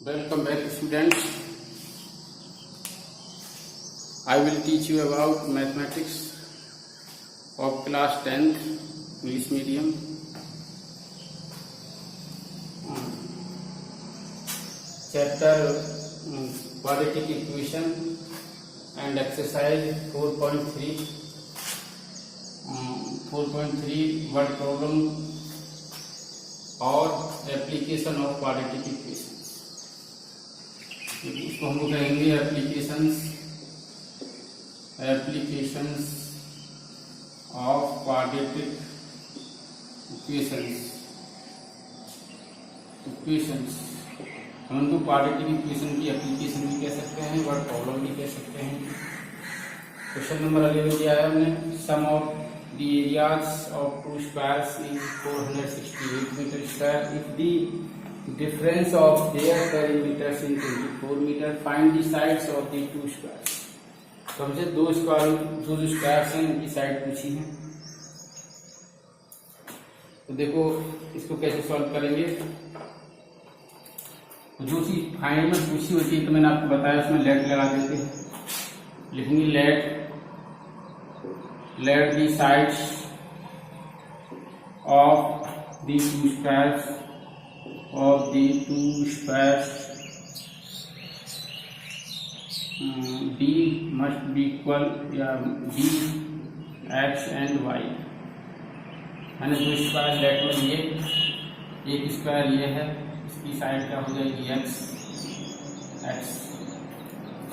Welcome back, students. I will teach you about mathematics of class 10th English medium. Chapter quadratic equation and exercise 4.3. 4.3 word problem और application of quadratic equation. इसको हम लोग कहेंगे applications of quadratic equations. हम उनको quadratic equation की application भी कह सकते हैं, वर्ड प्रॉब्लम भी कह सकते हैं। क्वेश्चन नंबर अगले में दिया है हमने, सम of the areas of two squares is 468 meter square. If the difference of their perimeters is 24 meter, find the sides of the two squares. तो हमसे दो स्क्वायर्स हैं, उनकी साइड पूछी है। तो देखो इसको कैसे सॉल्व करेंगे। जो चीज फाइंड में पूछी होती है तो मैंने आपको बताया, उसमें लेट लगा देते हैं। लिखेंगे let the sides of the two squares b must be equal, b x and y। मैंने दो स्क्वायर लेट में लिए, एक स्क्वायर ये है, इसकी साइड क्या हो जाएगी x,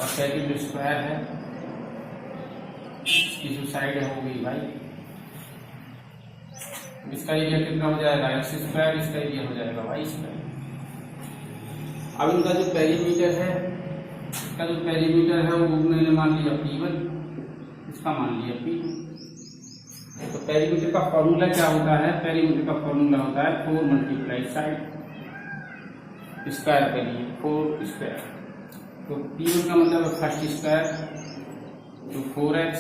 और सेकंड स्क्वायर है, इसकी जो साइड है हो गई भाई। इसका एरिया कितना हो जाएगा एक्स स्क्वायर, इसका एरिया हो जाएगा वाई स्क्वायर। अब इनका जो पेरीमीटर है वो मैंने मान लिया P1, इसका मान लिया P2। तो पेरीमीटर का फॉर्मूला क्या होता है? पेरीमीटर का फॉर्मूला होता है 4 मल्टीप्लाई साइड स्क्वायर के लिए 4 स्क्वायर। तो P1 का मतलब है फर्स्ट स्क्वायर, तो 4x,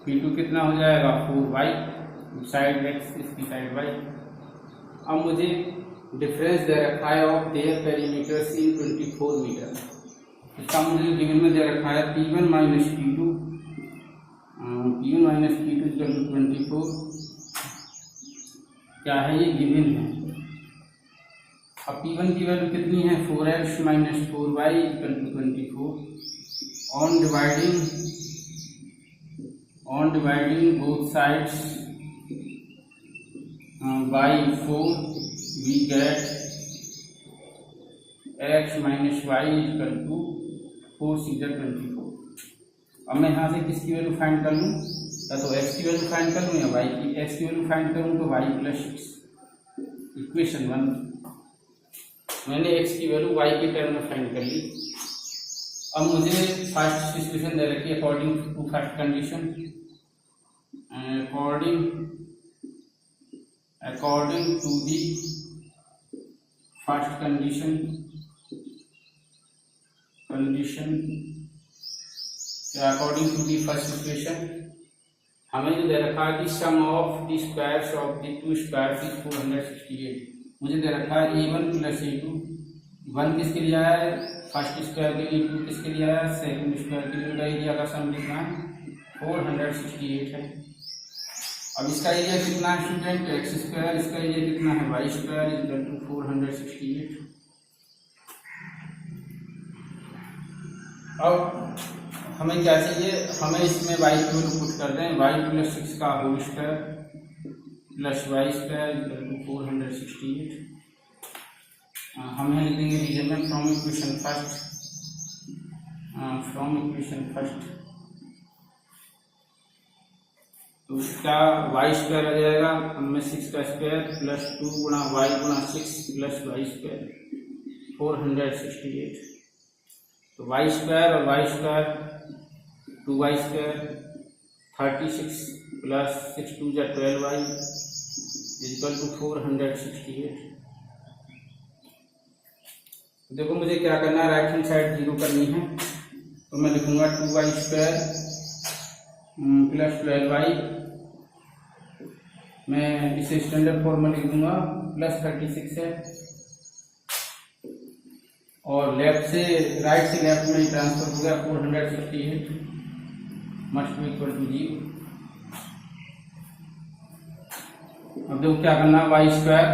P2 कितना हो जाएगा 4y, साइड x इसकी साइड y। अब मुझे डिफरेंस दे रखा है of their perimeters in 24 metre. इसका मुझे गिवन में दे रखा है P1 minus P2 equal to 24। क्या है ये? गिवन है। अब P1 की वैल्यू कितनी है? 4x minus 4y equal to 24। On dividing both sides by 4, we get x minus y equal to 4 सीधे 24। अब मैं यहाँ से किसकी वैल्यू फाइंड कर लूँ? या तो x की वैल्यू फाइंड कर लूँ या y की। x की वैल्यू फाइंड करूँ तो y प्लस 6। इक्वेशन 1 मैंने x की वैल्यू y के टर्म में फाइंड कर ली। अब मुझे फर्स्ट सिचुएशन दे रखी है according to first condition, according to the first condition according to the first equation हमें जो दे रखा है कि sum of the squares of the two squares is 468। मुझे दे रखा है A1 प्लस A2। 1 किसके लिए आया है? फर्स्ट स्क्वायर के लिए। 2 किसके लिए आया? सेकंड स्क्वायर के लिए। उनका एरिया का सम कितना है? 468 है। अब इसका एरिया कितना है स्टूडेंट? X square. इसका एरिया कितना है? Y square equal to 468। अब हमें क्या चाहिए? हमें इसमें वाई की वैल्यू पुट कर दें। वाई प्लस 6 का whole square plus y square equal to 468। हम यहाँ लिखेंगे रीजन में फ्रॉम इक्वेशन फर्स्ट। तो क्या वाई स्क्वायर आ जाएगा? हमें 6 का स्क्वायर प्लस 2 गुणा वाई गुणा 6 प्लस वाई स्क्वायर 468। तो वाई स्क्वायर और y square 2y square 36 plus 6 2 जा 12y इक्वल टू 468। देखो मुझे क्या करना है, राइट हैंड साइड 0 करनी है। तो मैं लिखूंगा 2y स्क्वायर प्लस 12y। मैं इसे स्टैंडर्ड फॉर्म में लिख दूंगा प्लस 36 है और लेफ्ट से राइट से लेफ्ट में ट्रांसफर हो गया 468 मस्ट बी इक्वल टू 0। अब देखो क्या करना है, वाई स्क्वायर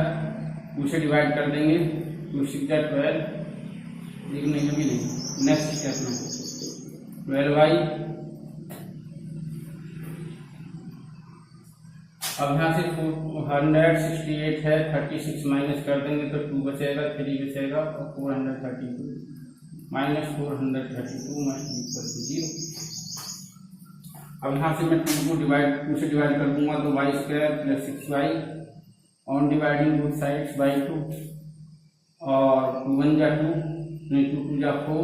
2 से डिवाइड कर देंगे, 2 6 12, लेकिन नहीं अभी नहीं, नेक्स्ट स्टेप में 12y। अब यहाँ से 468 है, 36 माइनस कर देंगे तो 2 बचेगा, 3 बचेगा और 432 minus 432 must be equal to 0। अब यहाँ से मैं 2 से डिवाइड कर दूंगा तो y square plus 6y on dividing both sides by 2 और 2 1 जा 2 नहीं 2 2 जा 4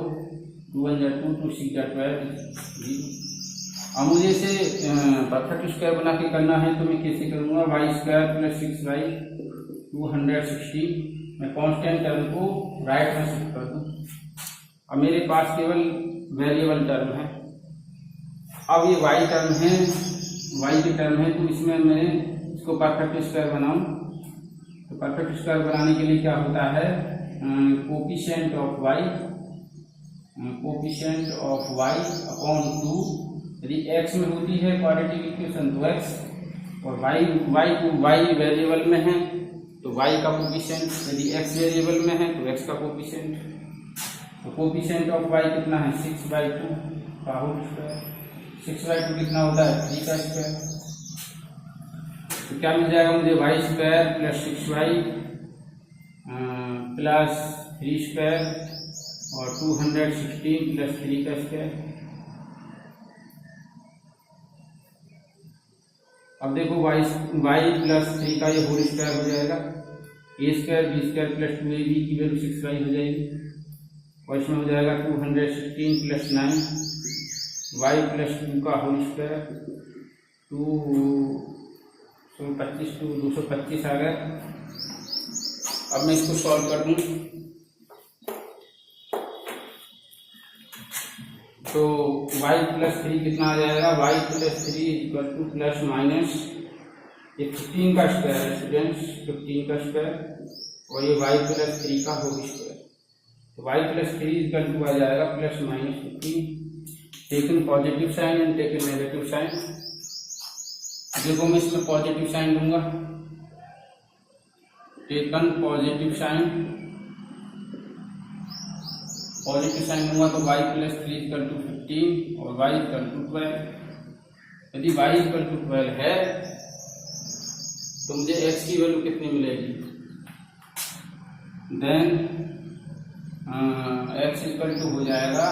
2 1 जा 2 2 6 जा 12 0। अब मुझे इसे परफेक्ट स्क्वायर बना के करना है तो मैं कैसे करूँगा, वाई स्क्वायर प्लस 6y 260 मैं कांस्टेंट टर्म को राइट में शिफ्ट कर दूँ। अब मेरे पास केवल वेरिएबल टर्म है। अब ये y टर्म है, y की टर्म है, तो इसमें मैं इसको परफेक्ट स्क्वायर बनाऊँ। तो परफेक्ट स्क्वायर बनाने के लिए क्या होता है, कोफिशिएंट ऑफ y अपॉन 2, यदि x में होती है क्वाड्रेटिक इक्वेशन तो x, और y वेरिएबल में है तो y का कोफिशिएंट, यदि x वेरिएबल में है तो x का कोफिशिएंट। तो कोफिशिएंट ऑफ y कितना है 6/2 का होल स्क्वायर, 6/2 कितना होता है 3 का स्क्वायर। तो क्या मिल जाएगा मुझे, y square plus 6y plus 3 square और 216 प्लस 3 का स्क्वायर। अब देखो y प्लस 3 का ये होल स्क्वायर हो जाएगा, a square b square plus 2ab की वैल्यू 6y हो जाएगी और इसमें हो जाएगा 216 प्लस 9 y प्लस 2 का होल स्क्वायर 225 आ गया। अब मैं इसको सॉल्व कर दूं तो y प्लस 3 कितना आ जाएगा, y plus 3 equal two plus minus ये 15 का स्क्वायर है स्टूडेंट्स, 15 का स्क्वायर और ये y प्लस 3 का होल स्क्वायर। तो y प्लस 3 इक्वल टू आ जाएगा plus minus 15, taken positive sign and taken negative sign. देखो मैं इसमें पॉजिटिव साइन दूंगा, टेकन पॉजिटिव साइन दूंगा तो y प्लस 3 इक्वल टू 15 और y इक्वल टू 12। यदि y इक्वल टू 12 है तो मुझे x की वैल्यू कितनी मिलेगी, देन x इक्वल टू हो जाएगा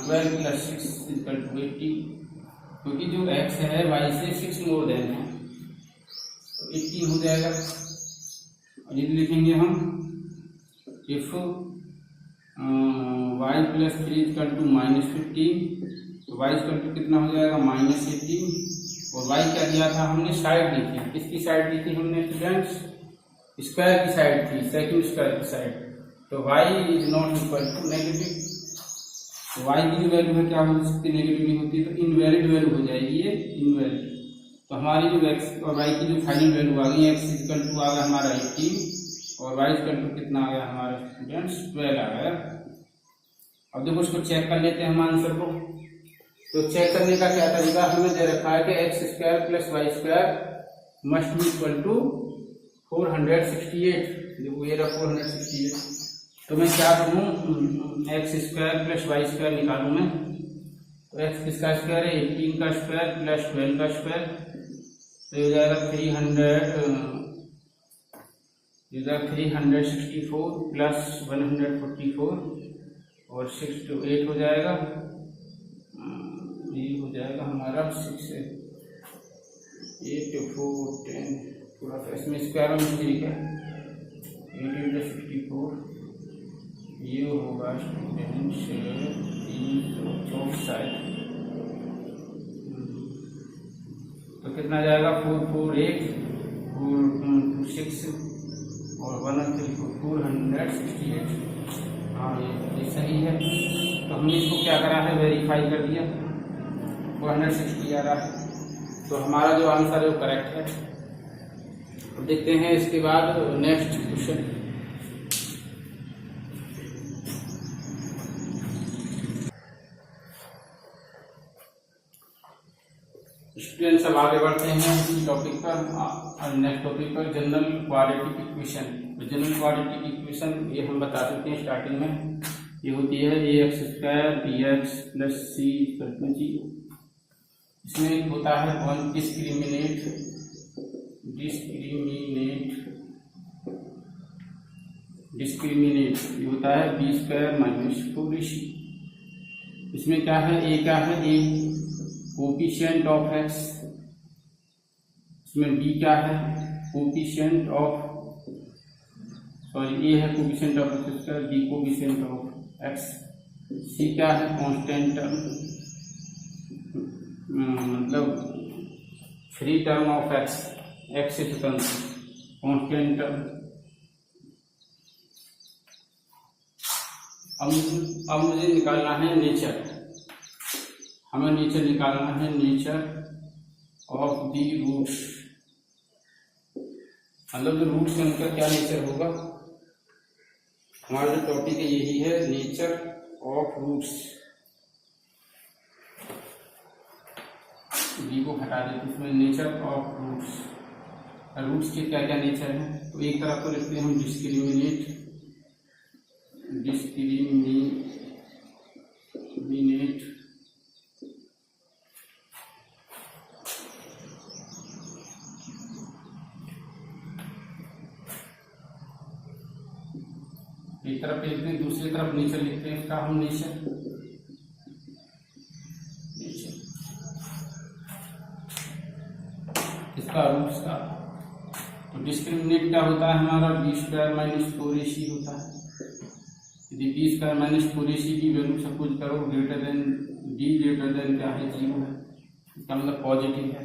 12 प्लस 6 इक्वल टू 80, क्योंकि जो x है y से 6 मोर देन है तो 80 हो जाएगा। और ये लिखेंगे हम if y plus 3 equal to minus 15 तो y इक्वल टू कितना हो जाएगा माइनस 18 और y क्या दिया था हमने, साइड दी थी, किसकी साइड दी थी हमने स्टूडेंट्स, स्क्वायर की साइड थी, सेकंड स्क्वायर की साइड। तो y is not equal to negative, तो y की जो वैल्यू है क्या हो सकती है, नेगेटिव नहीं होती तो इनवैलिड वैल्यू हो जाएगी ये इनवैलिड। तो हमारी जो x और y की जो फाइनल वैल्यू आ गई, x इक्वल टू आ गया हमारा 18 और y इक्वल टू कितना आ गया हमारा स्टूडेंट्स 12 आ गया। अब देखो इसको चेक कर लेते हैं हम आंसर को। तो चेक करने का क्या तरीका, हमें दे रखा है कि x square plus y square must be equal to 468। देखो ये रहा 468, तो मैं क्या करूँ, x square plus y square निकालूँ मैं। तो एक्स किसका स्क्वायर है 18 का स्क्वायर प्लस 12 का स्क्वायर, तो ये जाएगा 364 प्लस 144 और 6 to 8 हो जाएगा, ये हो जाएगा हमारा 6 से 8 to 4 10, थोड़ा सा इसमें स्क्वायर में ठीक है 8 into 64, ये होगा स्टूडेंट्स 364। तो कितना जाएगा 448 426 और 468। हाँ ये सही है। तो हमने इसको क्या करा है, वेरीफाई कर दिया, 460 आ रहा है, तो हमारा जो आंसर है वो करेक्ट है। तो देखते हैं इसके बाद नेक्स्ट क्वेश्चन। स्टूडेंट्स अब आगे बढ़ते हैं इसी टॉपिक पर, नेक्स्ट टॉपिक पर general quadratic equation. General quadratic equation ये हम बता देते हैं स्टार्टिंग में, ये होती है ax² bx + c = 0। इसमें होता है वन डिस्क्रिमिनेट ये होता है b² - 4ac। इसमें क्या है, a क्या है, a कोफिशिएंट ऑफ x, इसमें b क्या है, कोफिशिएंट ऑफ a है coefficient of x², b coefficient of x, c क्या है, कांस्टेंट टर्म, मतलब फ्री टर्म ऑफ x से स्वतंत्र कांस्टेंट टर्म। अब मुझे निकालना है नेचर, हमें नेचर निकालना है, नेचर ऑफ दी रूट्स, मतलब जो रूट्स है उनका क्या नेचर होगा। हमारा जो टॉपिक है यही है, नेचर ऑफ रूट्स। बी को हटा देते, इसमें नेचर ऑफ रूट्स, रूट्स के क्या क्या नेचर है। तो एक तरफ तो लिखते हैं हम डिस्क्रिमिनेट एक तरफ लिखते हैं, दूसरी तरफ नेचर लिखते हैं इसका हम, नेचर इसका रूट्स का। तो डिस्क्रिमिनेट क्या होता है हमारा, b² - 4ac होता है। यदि b² - 4ac की वैल्यू सपोज करो ग्रेटर देन क्या है, 0 है, इसका मतलब पॉजिटिव है।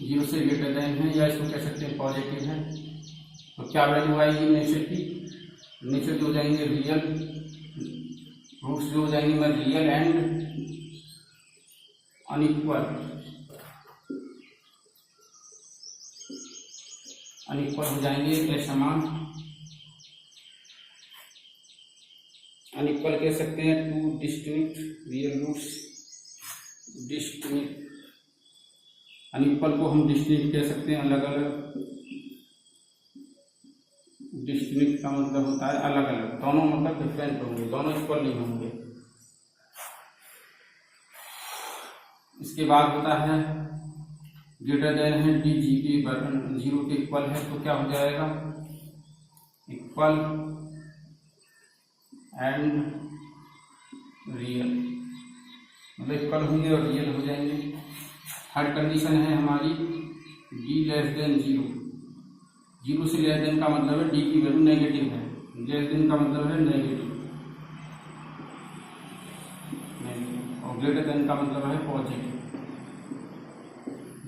जीरो से ग्रेटर देन है, या इसको कह सकते हैं पॉजिटिव है। तो क्या वैल्यू आएगी नेचर की, नेचर जो हो जाएंगे रियल, रूट्स जो हो जाएंगे रियल एंड अनइक्वल हो जाएंगे, असमान। अनइक्वल कह सकते हैं two distinct real roots, distinct. Unequal को हम डिस्टिंक्ट कह सकते हैं, अलग अलग। डिस्टिंक्ट का मतलब होता है अलग अलग, दोनों मतलब डिफरेंट होंगे, दोनों इक्वल नहीं होंगे। इसके बाद होता है ग्रेटर देन है डी, जी के बराबर 0 के इक्वल है, तो क्या हो जाएगा, इक्वल एंड रियल, मतलब इक्वल होंगे और रियल हो जाएंगे। थर्ड कंडीशन है हमारी d <0, 0 से लेस देन का मतलब है d की वैल्यू नेगेटिव है, लेस देन का मतलब है नेगेटिव, और ग्रेटर देन का मतलब है पॉजिटिव,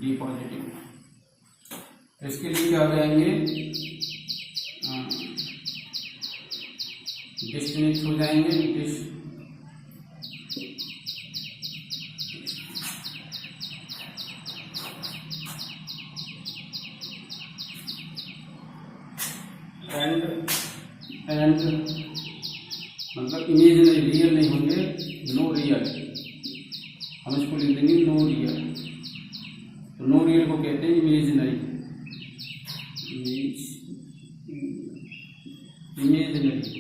d पॉजिटिव। इसके लिए क्या हो जाएंगे, डिस्टिंक्ट हो जाएंगे, एंड मतलब इमेजिनरी, रियल नहीं होंगे, नो रियल, हम इसको लिख देंगे नो रियल। तो नो रियल को कहते हैं इमेजिनरी, इमेजिनरी।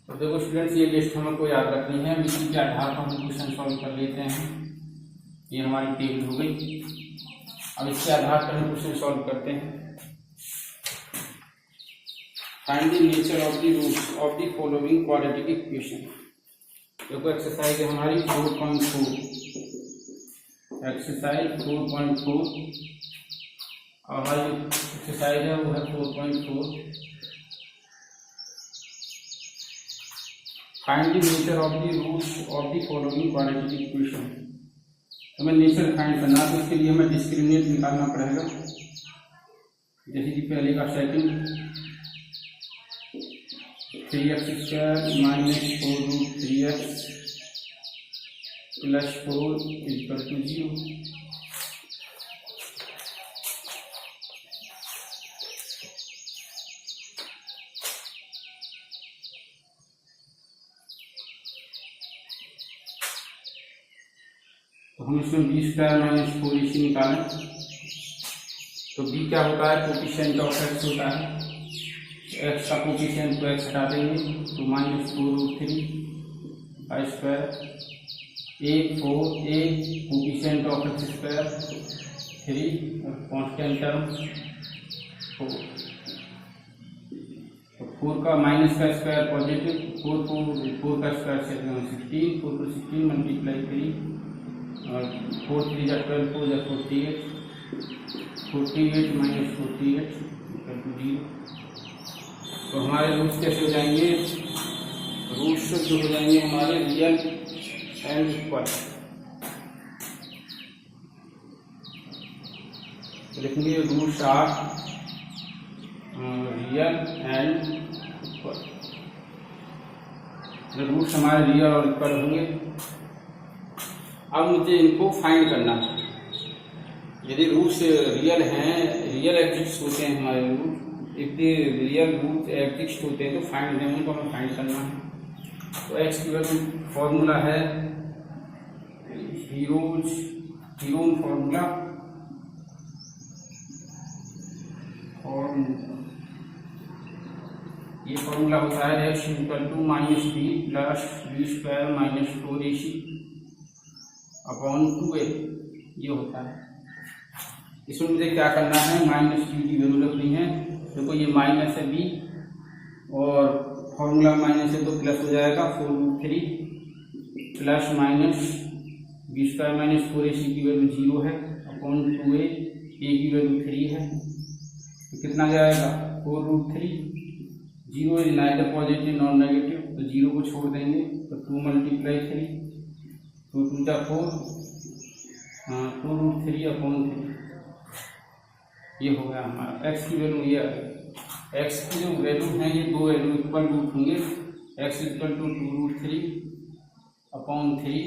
तो देखो स्टूडेंट्स, ये लिस्ट हमको याद रखनी है, इसी के आधार पर हम क्वेश्चन सॉल्व कर लेते हैं। ये हमारी टेबल हो गई, अब इसके आधार पर हम क्वेश्चन सॉल्व करते हैं। Find the nature of the roots of the following quadratic equation. देखो एक्सरसाइज है हमारी 4.4, एक्सरसाइज 4.4, और हमारी एक्सरसाइज है वो है 4.4। Find the nature of the roots of the following quadratic equation. हमें नेचर फाइंड करना, तो इसके लिए हमें डिस्क्रिमिनेट निकालना पड़ेगा। जैसे कि पहले का second 3x² - 4√3x plus 4 equal to 0। तो हम इसमें बी स्क्वायर माइनस 4ac निकालें तो बी क्या होता है, कोफिशिएंट ऑफ एक्स होता है, एक्स का कोफिशिएंट को एक्स हटा देंगे तो -4√3 का square, 1 4 1 coefficient of x square 3 और कांस्टेंट टर्म 4। तो 4 का माइनस का स्क्वायर पॉजिटिव, 4 का स्क्वायर 16, 4 को 16 मल्टीप्लाई 3 और 4 3 जा 12, 4 जा 48, 48 माइनस 48 इक्वल टू 0। तो हमारे रूट्स कैसे हो जाएंगे, रूट्स जो हो जाएंगे हमारे रियल एंड इक्वल। लिखेंगे roots are real and equal. Roots हमारे रियल और इक्वल होंगे। अब मुझे इनको फाइंड करना है। यदि रूट्स रियल हैं, रियल एग्जिस्ट होते हैं हमारे रूट, यदि रियल रूट एग्जिस्ट होते हैं तो फाइंड दें, उनको हमें फाइंड करना है। तो एक्स की वैल्यू फॉर्मूला है हीरोन फॉर्मूला ये फॉर्मूला होता है x equal to -b plus b square minus 4ac upon 2a, ये होता है। इसमें मुझे क्या करना है, -b की वैल्यू रखनी है। देखो ये माइनस है b और फॉर्मूला माइनस है तो प्लस हो जाएगा 4√3 plus minus b square minus 4ac की वैल्यू 0 है अपॉन 2a, a की वैल्यू 3 है तो कितना जाएगा 4√3, 0 is neither positive non negative तो 0 को छोड़ देंगे तो 2 मल्टीप्लाई 3 2 2 जा 4, 2√3 अपॉन 3, ये हो गया हमारा। एक्स की वैल्यू ये एक्स की जो वैल्यू है ये दो वैल्यू इक्वल रूट होंगे, एक्स इक्वल टू 2√3 अपॉन 3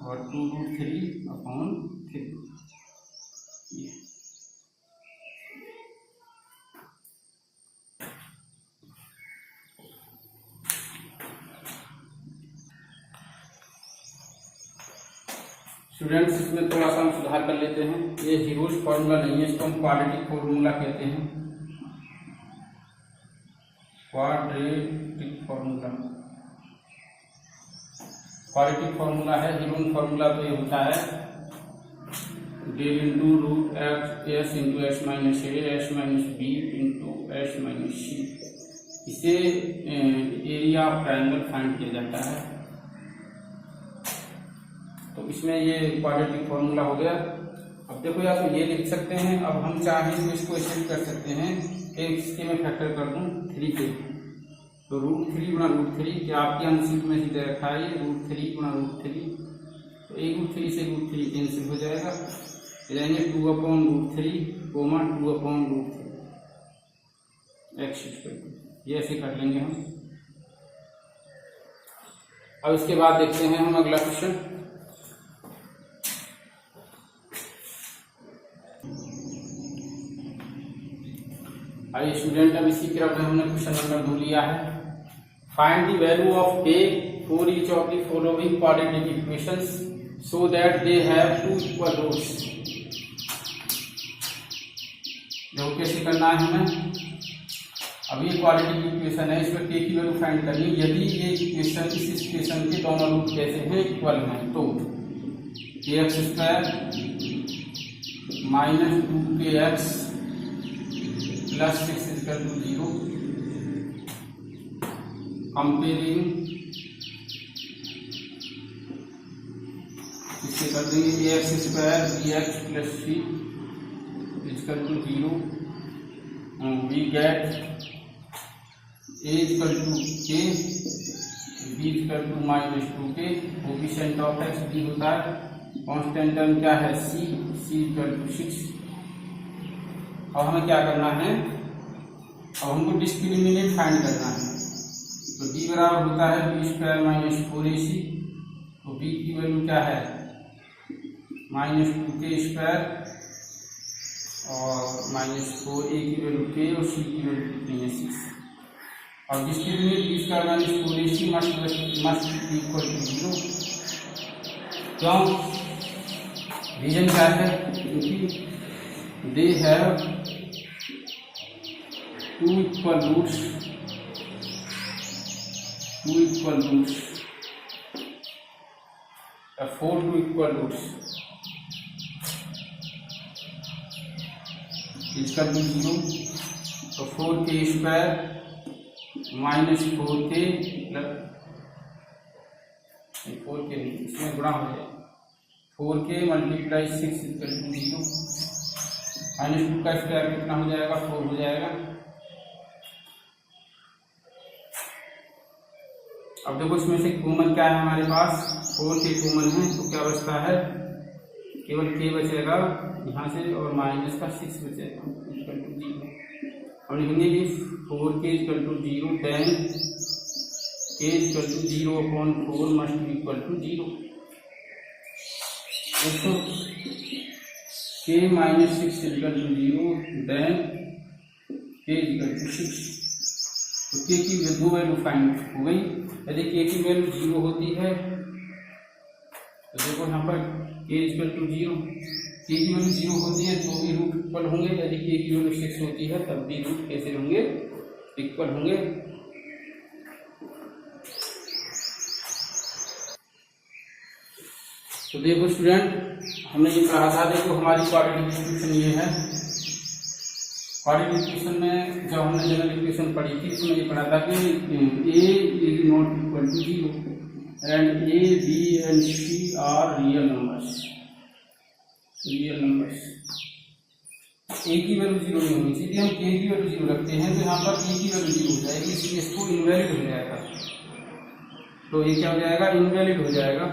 और 2√3 अपॉन 3। स्टूडेंट्स इसमें थोड़ा सा हम सुधार कर लेते हैं। ये हीरोज फॉर्मूला नहीं है, इसको हम क्वाड्रेटिक फॉर्मूला कहते हैं। क्वाड्रेटिक फॉर्मूला है। हीरोन फॉर्मूला तो ये होता है del into root s into s minus a s minus b into s minus c. इसे एरिया ऑफ ट्राइंगल फाइंड किया जाता है। तो इसमें ये क्वाड्रेटिक फॉर्मूला हो गया। अब देखो या तो ये लिख सकते हैं, अब हम चाहें तो इसको ऐसे भी कर सकते हैं, इसके में फैक्टर कर दूं 3 के, तो √3 गुणा √3, क्या आपके यहाँ सीट में सीधे रखा है √3 गुणा √3, तो 1√3 से √3 कैंसिल हो जाएगा, जाएंगे 2/√3 कोमा 2/√3 एक्स स्क्वायर। ये ऐसे कर लेंगे हम। अब इसके बाद देखते हैं हम अगला क्वेश्चन। आइए स्टूडेंट, अब इसी क्रम में हमने क्वेश्चन नंबर 2 लिया है। Find the value of a for each of the following quadratic equations so that they have 2 equal roots. देखो कैसे करना है हमें। अब ये क्वाड्रेटिक इक्वेशन है, इसमें k की वैल्यू फाइंड करनी है। यदि ये इक्वेशन इस इक्वेशन के दोनों रूट कैसे हैं, इक्वल हैं, तो kx² minus 2kx plus 6 equal to 0, comparing इससे कर देंगे ax² bx plus c equal to 0, we get a equal to k, b equal to -2k, coefficient of x b होता है, कांस्टेंट टर्म क्या है c इक्वल टू 6। अब हमें क्या करना है, अब हमको डिस्क्रिमिनेंट फाइंड करना है। तो d बराबर होता है b² माइनस 4ac तो b की वैल्यू क्या है -2k² और -4a की वैल्यू k और c की वैल्यू कितनी है 6। और distribute b² -4ac must equal to 0। क्यों? रीजन क्या है? क्योंकि they have 2 equal roots for 2 equal roots इसका भी 0। तो 4k² -4k इसमें गुणा हो जाए 4k × 6 इक्वल टू 0। -2 का स्क्वायर कितना हो जाएगा 4 हो जाएगा। अब देखो इसमें से कॉमन क्या है हमारे पास 4k कॉमन है तो क्या बचता है केवल k बचेगा यहाँ से और माइनस का 6 बचेगा इक्वल टू 0। हम लिखेंगे कि 4k equal to 0 then k equal to 0/4 must be equal to 0। तो k -6 equal to 0 then k equal to 6। तो k की दो वैल्यू फाइंड हो गई। यदि k की वैल्यू 0 होती है तो देखो यहाँ पर k इक्वल टू 0, k की वैल्यू 0 होती है तो भी रूट इक्वल होंगे। यदि k की वैल्यू 6 होती है तब भी रूट कैसे होंगे इक्वल होंगे। तो देखो स्टूडेंट हमने ये कहा था, देखो हमारी क्वाड्रेटिक इक्वेशन ये है। क्वाड्रेटिक इक्वेशन में जब हमने जनरल इक्वेशन पढ़ी थी उसमें ये पढ़ा था कि a is not equal to 0 and a, b and c are real numbers. a की वैल्यू 0 नहीं होनी चाहिए, हम k की वैल्यू 0 रखते हैं तो यहाँ पर a की वैल्यू 0 हो जाएगी, इसलिए इसको इनवैलिड हो जाएगा। तो ये क्या हो जाएगा इनवैलिड हो जाएगा,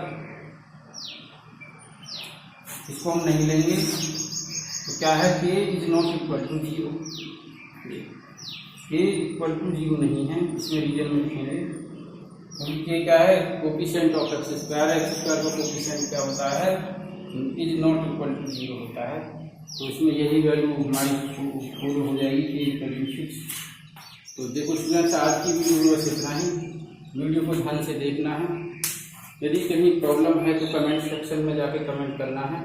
इसको हम नहीं लेंगे। तो क्या है k is not equal to 0, k equal to 0 नहीं है, इसमें रीजन में लिखेंगे। क्योंकि k क्या है कोफिशिएंट ऑफ x², x² का कोफिशिएंट क्या होता है इज नॉट इक्वल टू 0 होता है। तो इसमें यही वैल्यू हमारी फॉलो हो जाएगी k इक्वल टू 6। तो देखो स्टूडेंट्स आज की वीडियो में बस इतना ही, वीडियो को ध्यान से देखना है। यदि कहीं प्रॉब्लम है तो कमेंट सेक्शन में जाके कमेंट करना है,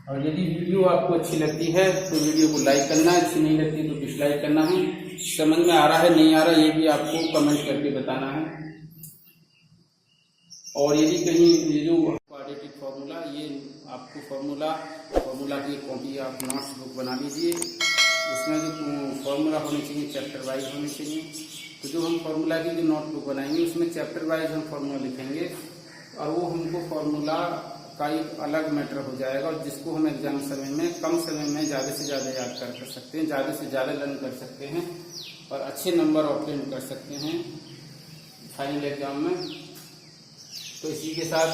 और यदि वीडियो आपको अच्छी लगती है तो वीडियो को लाइक करना है, अच्छी नहीं लगती तो डिसलाइक करना है। समझ में आ रहा है नहीं आ रहा ये भी आपको कमेंट करके बताना है। और यदि कहीं ये जो क्वाड्रेटिक फार्मूला ये आपको फार्मूला की कॉपी आप नोट्स बुक बना लीजिए, उसमें जो फार्मूला होने चाहिए चैप्टर वाइज होने चाहिए। तो जो हम फार्मूला की जो नोटबुक बनाएंगे उसमें चैप्टर वाइज हम फार्मूला लिखेंगे और वो हमको फार्मूला का एक अलग मैटर हो जाएगा, और जिसको हम एग्जाम समय में कम समय में ज़्यादा से ज़्यादा याद कर सकते हैं, ज़्यादा से ज़्यादा लर्न कर सकते हैं और अच्छे नंबर ऑब्टेन कर सकते हैं फाइनल एग्जाम में। तो इसी के साथ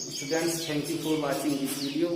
students thank you for watching this video.